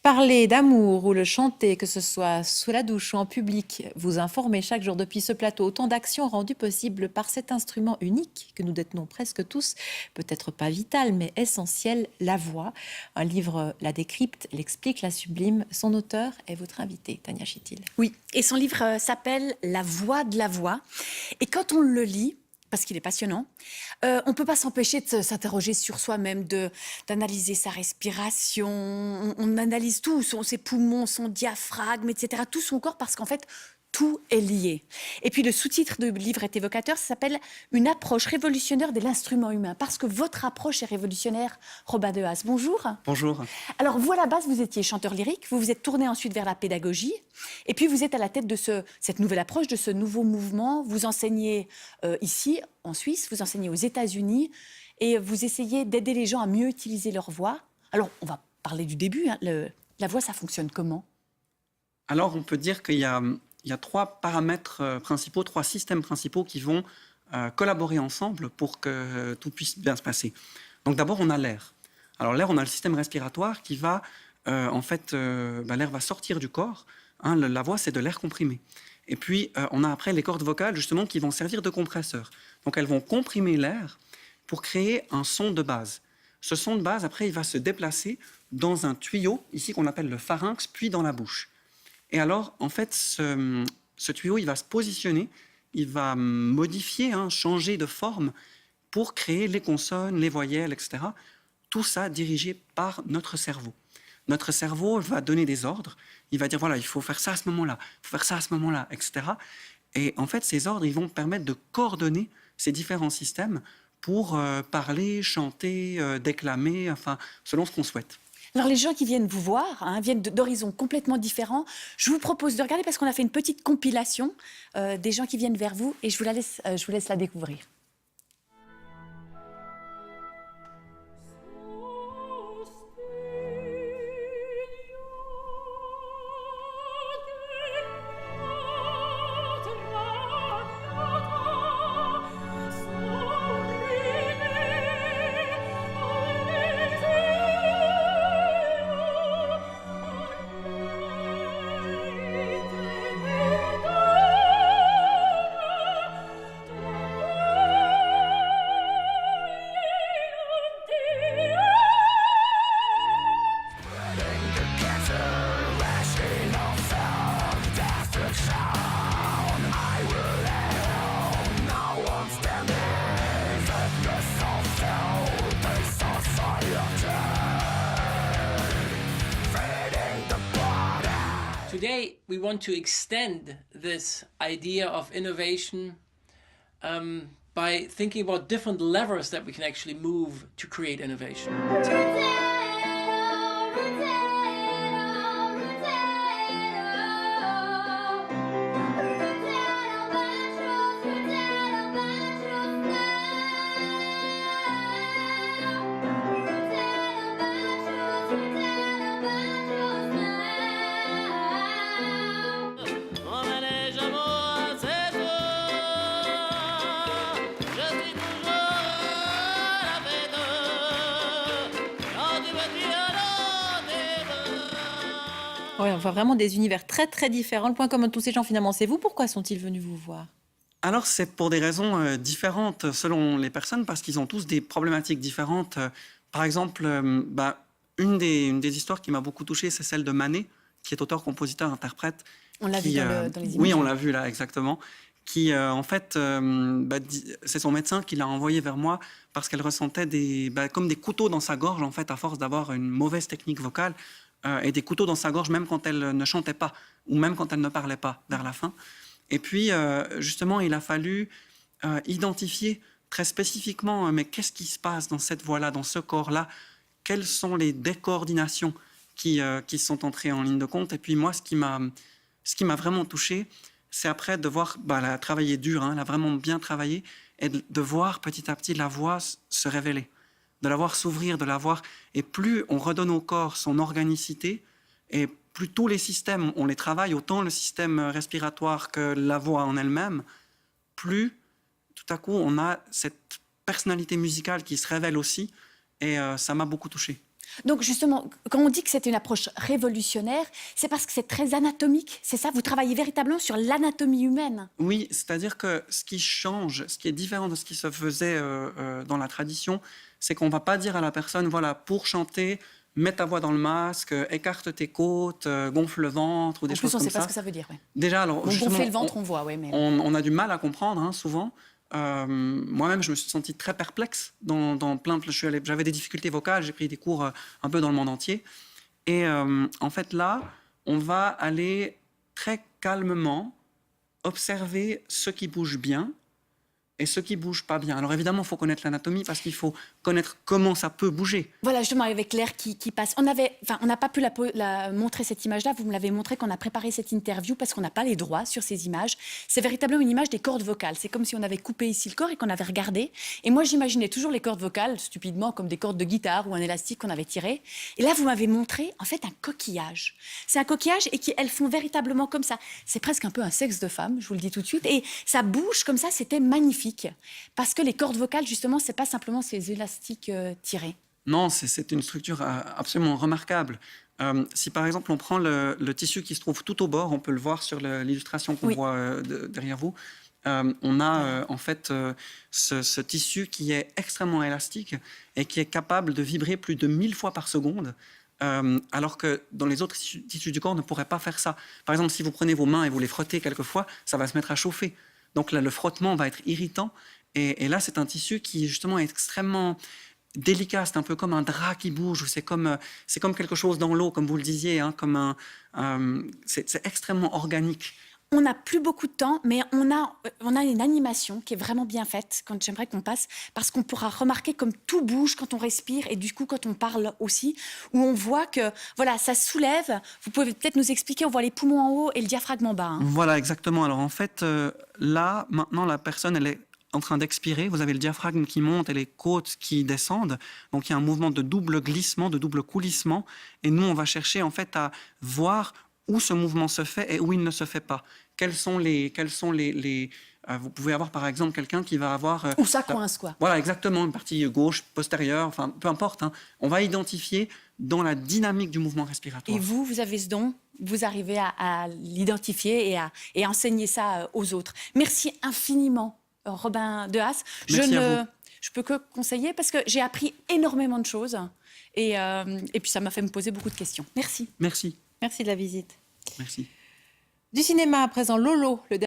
Parler d'amour ou le chanter, que ce soit sous la douche ou en public, vous informer chaque jour depuis ce plateau, autant d'actions rendues possibles par cet instrument unique que nous détenons presque tous, peut-être pas vital mais essentiel, la voix. Un livre la décrypte, l'explique, la sublime. Son auteur est votre invité, Tania Chitil. Oui, et son livre s'appelle La voix de la voix. Et quand on le lit, parce qu'il est passionnant, on ne peut pas s'empêcher de s'interroger sur soi-même, d'analyser sa respiration. On analyse tout, ses poumons, son diaphragme, etc., tout son corps, parce qu'en fait, tout est lié. Et puis le sous-titre du livre est évocateur, ça s'appelle « Une approche révolutionnaire de l'instrument humain », parce que votre approche est révolutionnaire, Robin Dehaze. Bonjour. Bonjour. Alors vous, à la base, vous étiez chanteur lyrique, vous vous êtes tourné ensuite vers la pédagogie, et puis vous êtes à la tête de cette nouvelle approche, de ce nouveau mouvement. Vous enseignez ici, en Suisse, vous enseignez aux États-Unis, et vous essayez d'aider les gens à mieux utiliser leur voix. Alors, on va parler du début. La voix, ça fonctionne comment? Alors, on peut dire qu'il y a trois paramètres principaux, trois systèmes principaux qui vont collaborer ensemble pour que tout puisse bien se passer. Donc d'abord, on a l'air. Alors l'air, on a le système respiratoire qui va, l'air va sortir du corps. Hein, la voix, c'est de l'air comprimé. Et puis, on a après les cordes vocales, justement, qui vont servir de compresseurs. Donc elles vont comprimer l'air pour créer un son de base. Ce son de base, après, il va se déplacer dans un tuyau, ici qu'on appelle le pharynx, puis dans la bouche. Et alors, en fait, ce tuyau, il va se positionner, il va modifier, changer de forme pour créer les consonnes, les voyelles, etc. Tout ça dirigé par notre cerveau. Notre cerveau va donner des ordres, il va dire, voilà, il faut faire ça à ce moment-là, il faut faire ça à ce moment-là, etc. Et en fait, ces ordres, ils vont permettre de coordonner ces différents systèmes pour parler, chanter, déclamer, enfin, selon ce qu'on souhaite. Alors les gens qui viennent vous voir, viennent d'horizons complètement différents. Je vous propose de regarder parce qu'on a fait une petite compilation des gens qui viennent vers vous et je vous laisse la découvrir. Today, we want to extend this idea of innovation by thinking about different levers that we can actually move to create innovation. Oui, on voit vraiment des univers très très différents. Le point commun de tous ces gens, finalement, c'est vous. Pourquoi sont-ils venus vous voir? Alors, c'est pour des raisons différentes selon les personnes, parce qu'ils ont tous des problématiques différentes. Par exemple, une des histoires qui m'a beaucoup touché, c'est celle de Manet, qui est auteur, compositeur, interprète. On l'a vu dans les images. Oui, on l'a vu là, exactement. Qui, c'est son médecin qui l'a envoyée vers moi parce qu'elle ressentait comme des couteaux dans sa gorge, en fait, à force d'avoir une mauvaise technique vocale. Et des couteaux dans sa gorge, même quand elle ne chantait pas, ou même quand elle ne parlait pas, vers la fin. Et puis, justement, il a fallu identifier très spécifiquement, mais qu'est-ce qui se passe dans cette voix-là, dans ce corps-là? Quelles sont les décoordinations qui sont entrées en ligne de compte? Et puis moi, ce qui m'a vraiment touché, c'est après de voir, elle a travaillé dur, elle a vraiment bien travaillé, et de voir petit à petit la voix se révéler, de la voir s'ouvrir, de la voir... Et plus on redonne au corps son organicité, et plus tous les systèmes, on les travaille, autant le système respiratoire que la voix en elle-même, plus tout à coup on a cette personnalité musicale qui se révèle aussi, et ça m'a beaucoup touché. Donc justement, quand on dit que c'est une approche révolutionnaire, c'est parce que c'est très anatomique, c'est ça? Vous travaillez véritablement sur l'anatomie humaine. Oui, c'est-à-dire que ce qui change, ce qui est différent de ce qui se faisait dans la tradition, c'est qu'on ne va pas dire à la personne, voilà, pour chanter, mets ta voix dans le masque, écarte tes côtes, gonfle le ventre ou des En choses plus, on comme ne sait pas ça. ce que ça veut dire. Ouais. Déjà, alors, Bon, justement, gonfler le ventre, on voit, oui. Mais... on a du mal à comprendre, hein, souvent. Moi-même, je me suis senti très perplexe dans plein de... J'avais des difficultés vocales, j'ai pris des cours un peu dans le monde entier. Et en fait, là, on va aller très calmement observer ce qui bouge bien et ce qui bouge pas bien. Alors évidemment, il faut connaître l'anatomie parce qu'il faut connaître comment ça peut bouger. Voilà, justement, avec l'air qui passe. On n'a pas pu montrer cette image-là. Vous me l'avez montré qu'on a préparé cette interview parce qu'on n'a pas les droits sur ces images. C'est véritablement une image des cordes vocales. C'est comme si on avait coupé ici le corps et qu'on avait regardé. Et moi, j'imaginais toujours les cordes vocales, stupidement, comme des cordes de guitare ou un élastique qu'on avait tiré. Et là, vous m'avez montré, en fait, un coquillage. C'est un coquillage et elles font véritablement comme ça. C'est presque un peu un sexe de femme, je vous le dis tout de suite. Et ça bouge comme ça, c'était magnifique. Parce que les cordes vocales, justement, c'est pas simplement ces élastiques tirés. Non, c'est une structure absolument remarquable. Si par exemple on prend le tissu qui se trouve tout au bord, on peut le voir sur l'illustration qu'on voit derrière vous, on a en fait ce tissu qui est extrêmement élastique et qui est capable de vibrer plus de 1000 fois par seconde. Alors que dans les autres tissus du corps, on ne pourrait pas faire ça. Par exemple, si vous prenez vos mains et vous les frottez quelquefois, ça va se mettre à chauffer. Donc là, le frottement va être irritant. Et là, c'est un tissu qui, justement, est extrêmement délicat. C'est un peu comme un drap qui bouge. C'est comme quelque chose dans l'eau, comme vous le disiez. Hein, c'est extrêmement organique. On n'a plus beaucoup de temps, mais on a une animation qui est vraiment bien faite, quand j'aimerais qu'on passe, parce qu'on pourra remarquer comme tout bouge quand on respire et du coup quand on parle aussi, où on voit que voilà, ça soulève. Vous pouvez peut-être nous expliquer, on voit les poumons en haut et le diaphragme en bas. Hein. Voilà, exactement. Alors en fait, là, maintenant, la personne, elle est en train d'expirer. Vous avez le diaphragme qui monte et les côtes qui descendent. Donc il y a un mouvement de double glissement, de double coulissement. Et nous, on va chercher en fait à voir où ce mouvement se fait et où il ne se fait pas. Quels sont les vous pouvez avoir par exemple quelqu'un qui va avoir... Où ça coince, quoi. Voilà, exactement, une partie gauche, postérieure, enfin peu importe. Hein. On va identifier dans la dynamique du mouvement respiratoire. Et vous avez ce don, vous arrivez à l'identifier et à enseigner ça aux autres. Merci infiniment, Robin Dehaas. Merci à vous. Je peux que conseiller parce que j'ai appris énormément de choses et puis ça m'a fait me poser beaucoup de questions. Merci. Merci. Merci de la visite. Merci. Du cinéma à présent, Lolo, le